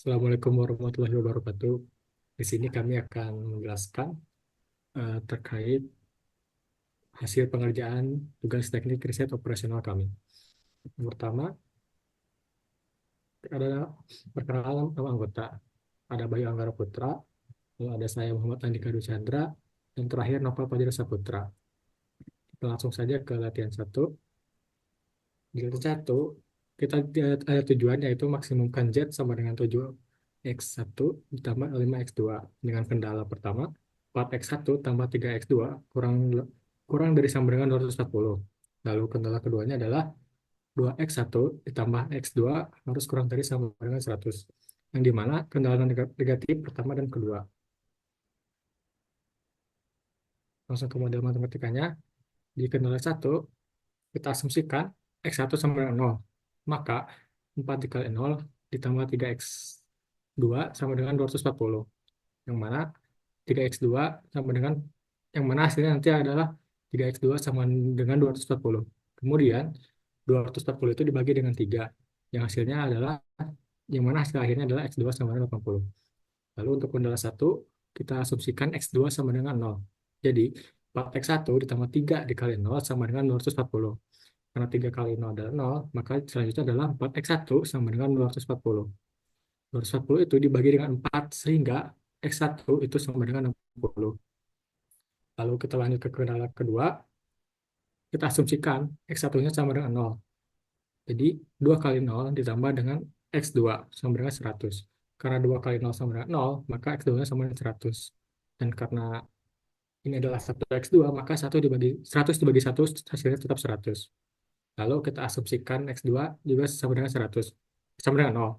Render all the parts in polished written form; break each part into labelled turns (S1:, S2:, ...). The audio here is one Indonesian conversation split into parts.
S1: Assalamualaikum warahmatullahi wabarakatuh. Di sini kami akan menjelaskan terkait hasil pengerjaan tugas teknik riset operasional kami. Yang pertama adalah perkenalan nama anggota. Ada Bayu Anggara Putra, lalu ada saya Muhammad Andika Dwi Chandra, dan terakhir Novel Fajri Saputra. Kita langsung saja ke latihan satu. Di latihan satu, kita ada tujuan yaitu maksimumkan Z sama dengan 7x1 ditambah 5x2 dengan kendala pertama 4x1 tambah 3x2 kurang kurang dari sama dengan 240. Lalu kendala keduanya adalah 2x1 ditambah x2 harus kurang dari sama dengan 100. Yang dimana kendala negatif pertama dan kedua. Langsung ke model matematikanya. Di kendala satu kita asumsikan x1 sama dengan 0. Maka 4 dikali 0 ditambah 3x2 sama dengan 240. Yang mana 3x2 sama dengan yang mana hasilnya nanti adalah 3x2 sama dengan 240. Kemudian 240 itu dibagi dengan 3. Yang hasilnya adalah yang mana hasil akhirnya adalah x2 sama dengan 80. Lalu untuk kendala 1 kita asumsikan x2 sama dengan 0. Jadi 4x1 ditambah 3 dikali 0 sama dengan 240. Karena 3 kali 0 adalah 0, maka selanjutnya adalah 4x1 sama dengan 240. 240 itu dibagi dengan 4 sehingga x1 itu sama dengan 60. Lalu kita lanjut ke kendala kedua, kita asumsikan x1-nya sama dengan 0. Jadi 2 kali 0 ditambah dengan x2 sama dengan 100. Karena 2 kali 0 sama dengan 0, maka x2-nya sama dengan 100. Dan karena ini adalah 1x2, maka 100 dibagi 1 hasilnya tetap 100. Lalu kita asumsikan x2 juga sama dengan 100, sama dengan 0.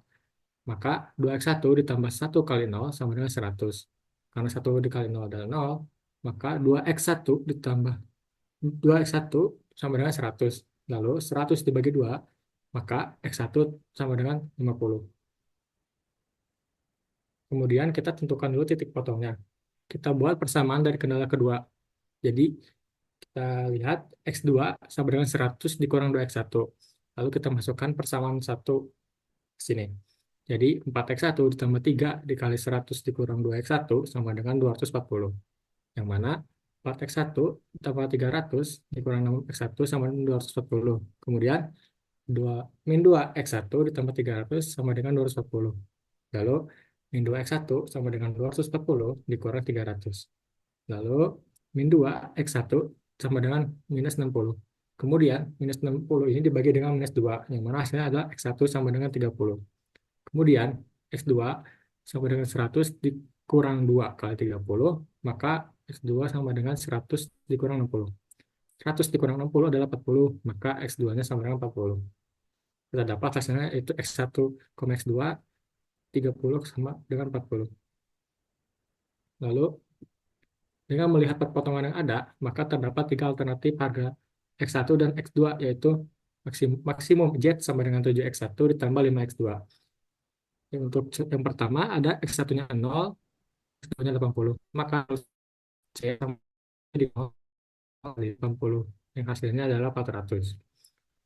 S1: Maka 2x1 ditambah 1 kali 0 sama dengan 100. Karena 1 dikali 0 adalah 0, maka 2x1 ditambah 2x1 sama dengan 100. Lalu 100 dibagi 2, maka x1 sama dengan 50. Kemudian kita tentukan dulu titik potongnya. Kita buat persamaan dari kendala kedua. Jadi kita lihat x2 sama dengan 100 dikurang 2x1. Lalu kita masukkan persamaan 1 ke sini. Jadi 4x1 ditambah 3 dikali 100 dikurang 2x1 sama dengan 240. Yang mana 4x1 ditambah 300 dikurang 6x1 sama dengan 240. Kemudian 2 min 2x1 ditambah 300 sama dengan 240. Lalu min 2x1 sama dengan 240 dikurang 300. Lalu min 2x1 sama dengan minus 60. Kemudian minus 60 ini dibagi dengan minus 2, yang mana hasilnya adalah x1 sama dengan 30. Kemudian x2 sama dengan 100 dikurang 2 kali 30, maka x2 sama dengan 100 dikurang 60. 100 dikurang 60 adalah 40, maka x2-nya sama dengan 40. Kita dapat hasilnya itu x1, x2, 30 sama dengan 40. Lalu dengan melihat perpotongan yang ada, maka terdapat tiga alternatif harga x1 dan x2, yaitu maksimum Z sama dengan 7x1 ditambah 5x2. Untuk yang pertama ada x1-nya 0, x2-nya 80. Maka harus C sama di 0 kali 80, yang hasilnya adalah 400.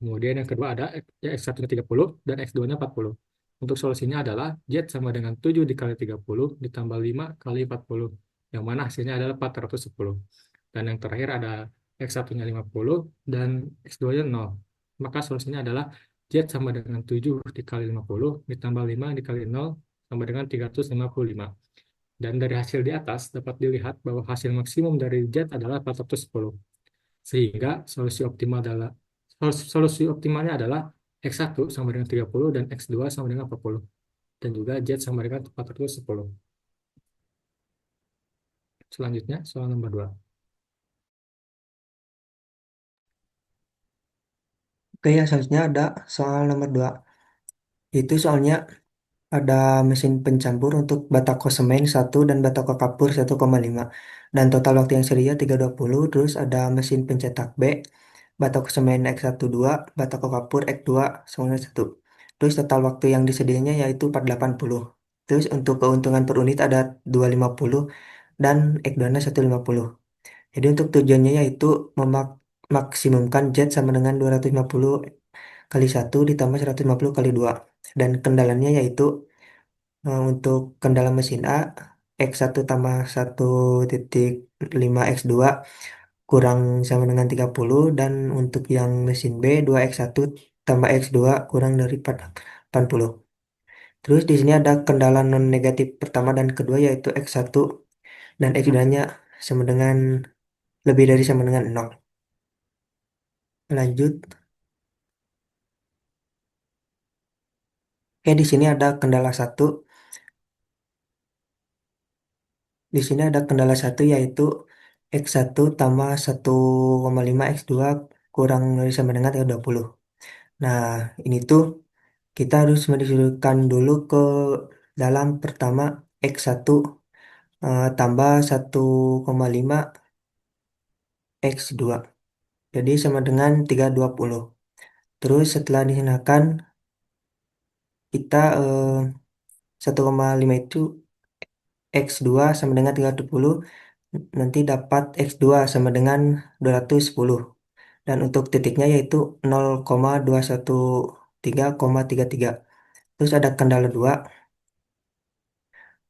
S1: Kemudian yang kedua ada ya, x1-nya 30 dan x2-nya 40. Untuk solusinya adalah Z sama dengan 7 dikali 30 ditambah 5 kali 40, yang mana hasilnya adalah 410. Dan yang terakhir ada x1-nya 50 dan x2-nya 0. Maka solusinya adalah Z sama dengan 7 dikali 50 ditambah 5 dikali 0 sama dengan 355. Dan dari hasil di atas dapat dilihat bahwa hasil maksimum dari Z adalah 410. Sehingga solusi optimalnya adalah x1 sama dengan 30 dan x2 sama dengan 40. Dan juga Z sama dengan 410. Selanjutnya soal nomor 2.
S2: Oke ya, selanjutnya ada soal nomor 2. Itu soalnya ada mesin pencampur untuk batako semen 1 dan batako kapur 1,5. Dan total waktu yang sedia 320. Terus ada mesin pencetak B, batako semen X1 2, batako kapur X2 semuanya 1. Terus total waktu yang disedianya yaitu 480. Terus untuk keuntungan per unit ada 250 dan X2-nya 150. Jadi untuk tujuannya yaitu memaksimumkan Z sama dengan 250 kali satu ditambah 150 kali 2. Dan kendalanya yaitu untuk kendala mesin A, X1 tambah 1,5 X2 kurang sama dengan 30, dan untuk yang mesin B 2X1 tambah X2 kurang dari 80. Terus di sini ada kendala non negatif pertama dan kedua yaitu X1 dan X2-nya sama dengan lebih dari sama dengan 0. Lanjut. Oke, di sini ada kendala satu. Di sini ada kendala satu yaitu X1 tambah 1,5 X2 kurang dari sama dengan 20. Nah, ini tuh kita harus mendiskusikan dulu ke dalam pertama X1 tambah 1,5 X2. Jadi sama dengan 320. Terus setelah disinakan kita 1,5 itu X2 sama dengan 320, nanti dapat X2 sama dengan 210. Dan untuk titiknya yaitu 0,213,33. Terus ada kendala 2.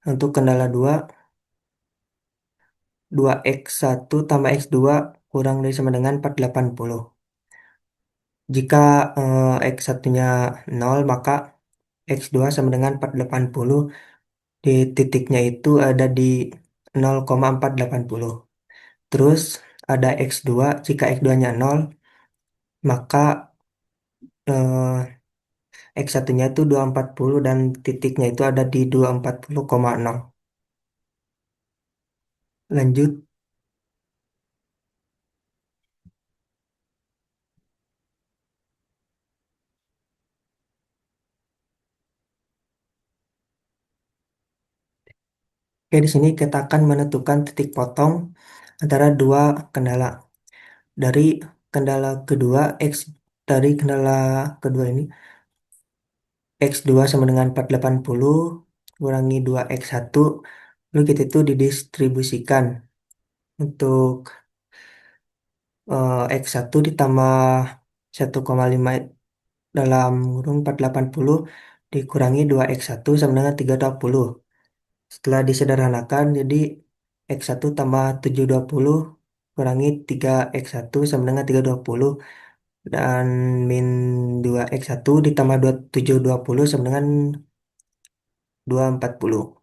S2: Untuk kendala 2, 2x1 tambah x2 kurang dari sama dengan 480. Jika x1-nya 0, maka x2 sama dengan 480. Di titiknya itu ada di 0,480. Terus ada x2, jika x2-nya 0, maka x1-nya itu 240 dan titiknya itu ada di 240,0. Lanjut. Oke, di sini kita akan menentukan titik potong antara dua kendala. Dari kendala kedua, dari kendala kedua ini, X2 sama dengan 480 kurangi 2X1, lalu kita itu didistribusikan untuk X1 ditambah 1,5 dalam kurung 480 dikurangi 2X1 sama dengan 320. Setelah disederhanakan, jadi X1 tambah 720 kurangi 3X1 sama dengan 320, dan min 2X1 ditambah 720 sama dengan 240.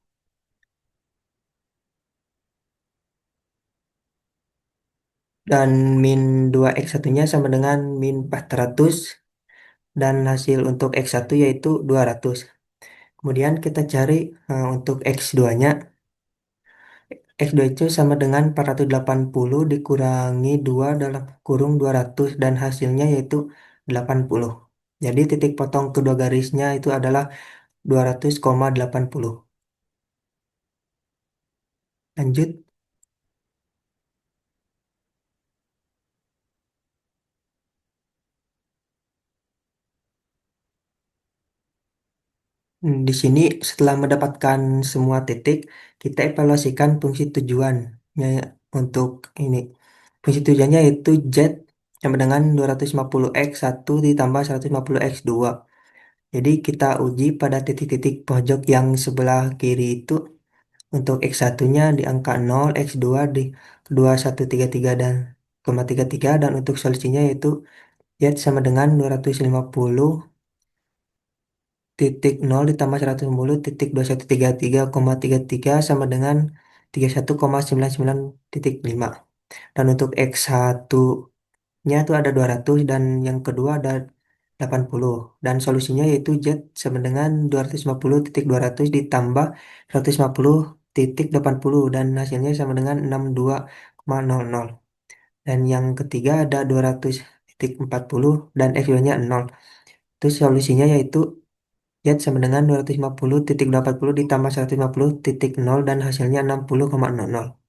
S2: Dan min 2X1-nya sama dengan min 400, dan hasil untuk X1 yaitu 200. Kemudian kita cari untuk X2-nya. X2 itu sama dengan 480 dikurangi 2 dalam kurung 200 dan hasilnya yaitu 80. Jadi titik potong kedua garisnya itu adalah 200,80. Lanjut. Di sini setelah mendapatkan semua titik, kita evaluasikan fungsi tujuannya untuk ini. Fungsi tujuannya yaitu Z sama dengan 250x1 ditambah 150x2. Jadi kita uji pada titik-titik pojok yang sebelah kiri itu untuk X1-nya di angka 0, X2 di 2133 dan 33, dan untuk solusinya yaitu Z sama dengan 250,0 ditambah 110,2133,33 sama dengan 31,99,5. Dan untuk X1-nya itu ada 200 dan yang kedua ada 80. Dan solusinya yaitu Z sama dengan 250,200 ditambah 150,80 dan hasilnya sama dengan 62,00. Dan yang ketiga ada 200,40 dan X2-nya 0. Terus solusinya yaitu Z sama dengan 250,80 ditambah 150,0 dan hasilnya 60,00.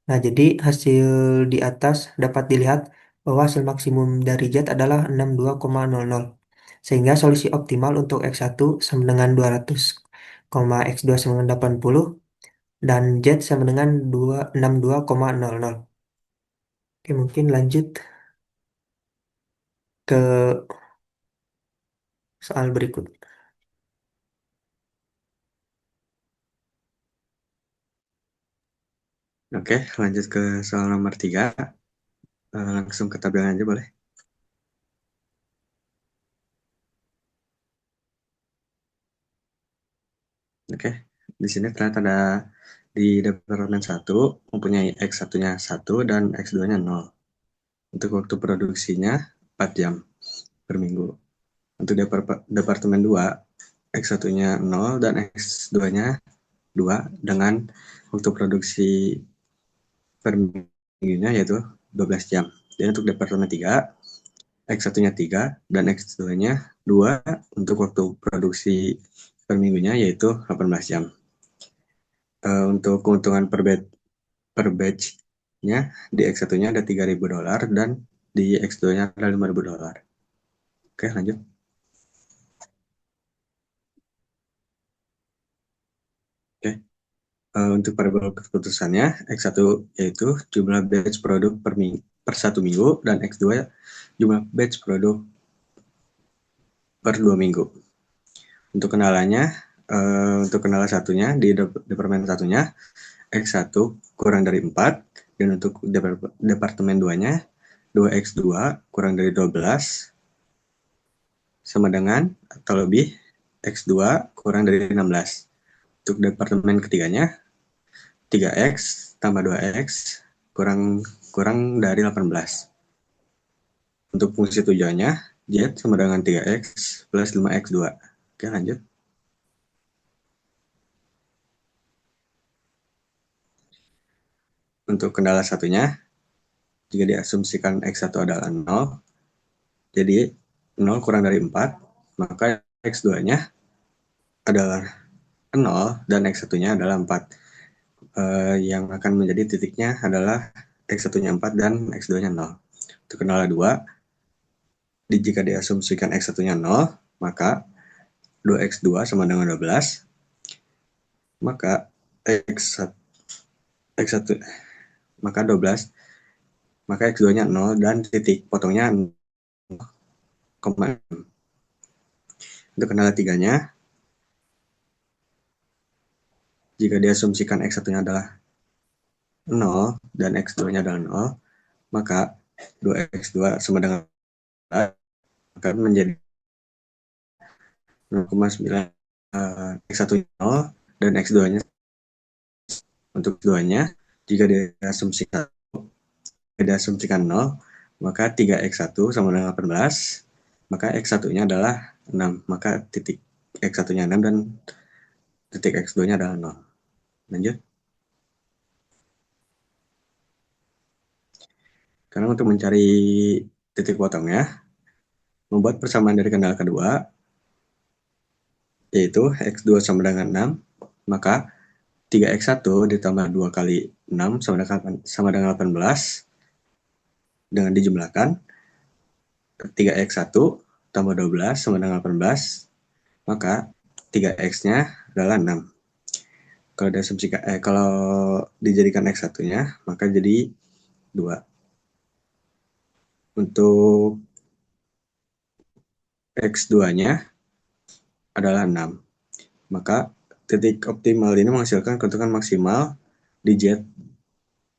S2: Nah, jadi hasil di atas dapat dilihat bahwa hasil maksimum dari Z adalah 62,00. Sehingga solusi optimal untuk X1 sama dengan 200, X2 sama dengan 80, dan Z sama dengan 62,00. Oke, mungkin lanjut ke soal berikut.
S3: Oke, lanjut ke soal nomor 3. Langsung ke tabel aja boleh. Oke, di sini ternyata ada di departemen 1 mempunyai X1-nya 1 dan X2-nya 0. Untuk waktu produksinya 4 jam per minggu. Untuk departemen 2, X1-nya 0 dan X2-nya 2 dengan waktu produksi per minggunya yaitu 12 jam. Dan untuk departemen 3, X1-nya 3 dan X2-nya 2 untuk waktu produksi per minggunya yaitu 18 jam. Untuk keuntungan per batch-nya di X1-nya ada $3.000 dan di X2-nya ada $5.000. Oke, lanjut. Oke. Untuk variabel keputusannya, X1 yaitu jumlah batch produk per 1 minggu dan X2 jumlah batch produk per 2 minggu. Untuk kenalannya, untuk kenalan satunya di departemen satunya, X1 kurang dari 4, dan untuk departemen 2-nya, 2X2 kurang dari 12, sama dengan atau lebih X2 kurang dari 16. Untuk departemen ketiganya, 3X tambah 2X kurang dari 18. Untuk fungsi tujuannya, Z sama dengan 3X plus 5X2. Oke, lanjut. Untuk kendala satunya, jika diasumsikan X1 adalah 0, jadi 0 kurang dari 4, maka X2-nya adalah 0 dan X1-nya adalah 4. Yang akan menjadi titiknya adalah X1-nya 4 dan X2-nya 0. Untuk kendala 2, jika diasumsikan X1-nya 0, maka 2X2 sama dengan 12, maka X1, X1 maka 12, maka X2-nya 0 dan titik potongnya 0,6. Untuk kendala 3-nya, jika diasumsikan X1-nya adalah 0 dan X2-nya adalah 0, maka 2X2 sama dengan maka menjadi 0,9. X1-nya 0 dan X2-nya. Untuk X2-nya, jika diasumsikan 0, maka 3X1 sama dengan 18, maka X1-nya adalah 6, maka titik X1-nya 6 dan titik X2-nya adalah 0. Lanjut. Karena untuk mencari titik potongnya, membuat persamaan dari kendala kedua, yaitu X2 sama dengan 6, maka 3X1 ditambah 2 kali 6 sama dengan 18, dengan dijumlahkan, 3X1 tambah 12 sama dengan 18, maka 3X-nya adalah 6. Kalau dijadikan X1-nya, maka jadi 2. Untuk X2-nya adalah 6. Maka titik optimal ini menghasilkan keuntungan maksimal di Z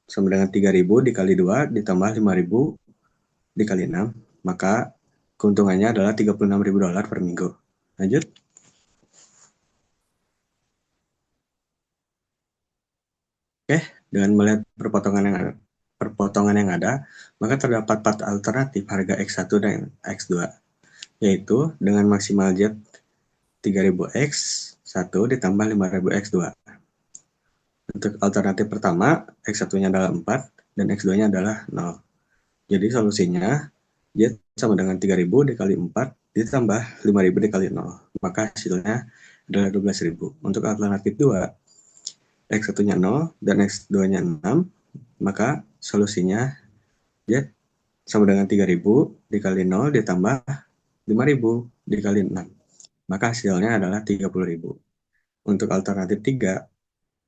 S3: sama dengan 3.000 dikali 2 ditambah 5.000 dikali 6. Maka keuntungannya adalah $36.000 per minggu. Lanjut. Oke, dengan melihat perpotongan yang ada, maka terdapat 4 alternatif harga X1 dan X2, yaitu dengan maksimal Z 3.000X 1 ditambah 5.000 X2. Untuk alternatif pertama, X1-nya adalah 4 dan X2-nya adalah 0. Jadi solusinya Z sama dengan 3.000 dikali 4 ditambah 5.000 dikali 0. Maka hasilnya adalah 12.000. Untuk alternatif 2, X1-nya 0 dan X2-nya 6, maka solusinya Z sama dengan 3.000 dikali 0 ditambah 5.000 dikali 6. Maka hasilnya adalah 30.000. Untuk alternatif 3,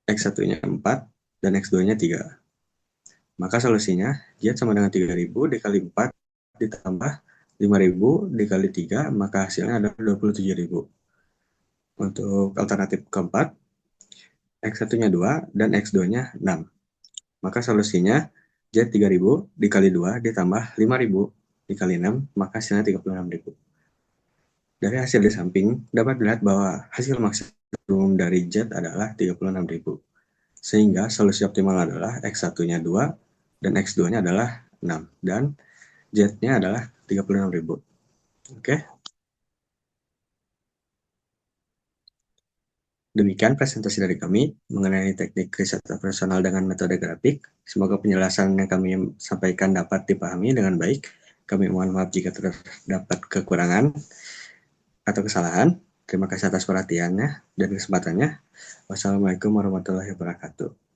S3: X1-nya 4 dan X2-nya 3. Maka solusinya Z sama dengan 3.000 dikali 4 ditambah 5.000 dikali 3, maka hasilnya adalah 27.000. Untuk alternatif keempat, X1-nya 2 dan X2-nya 6. Maka solusinya Z 3.000 dikali 2 ditambah 5.000 dikali 6, maka hasilnya 36.000. Dari hasil di samping, dapat dilihat bahwa hasil maksimum dari Z adalah 36.000. Sehingga solusi optimal adalah X1-nya 2 dan X2-nya adalah 6. Dan Z-nya adalah 36.000. Oke. Demikian presentasi dari kami mengenai teknik riset operasional dengan metode grafik. Semoga penjelasan yang kami sampaikan dapat dipahami dengan baik. Kami mohon maaf jika terdapat kekurangan atau kesalahan. Terima kasih atas perhatiannya dan kesempatannya. Wassalamualaikum warahmatullahi wabarakatuh.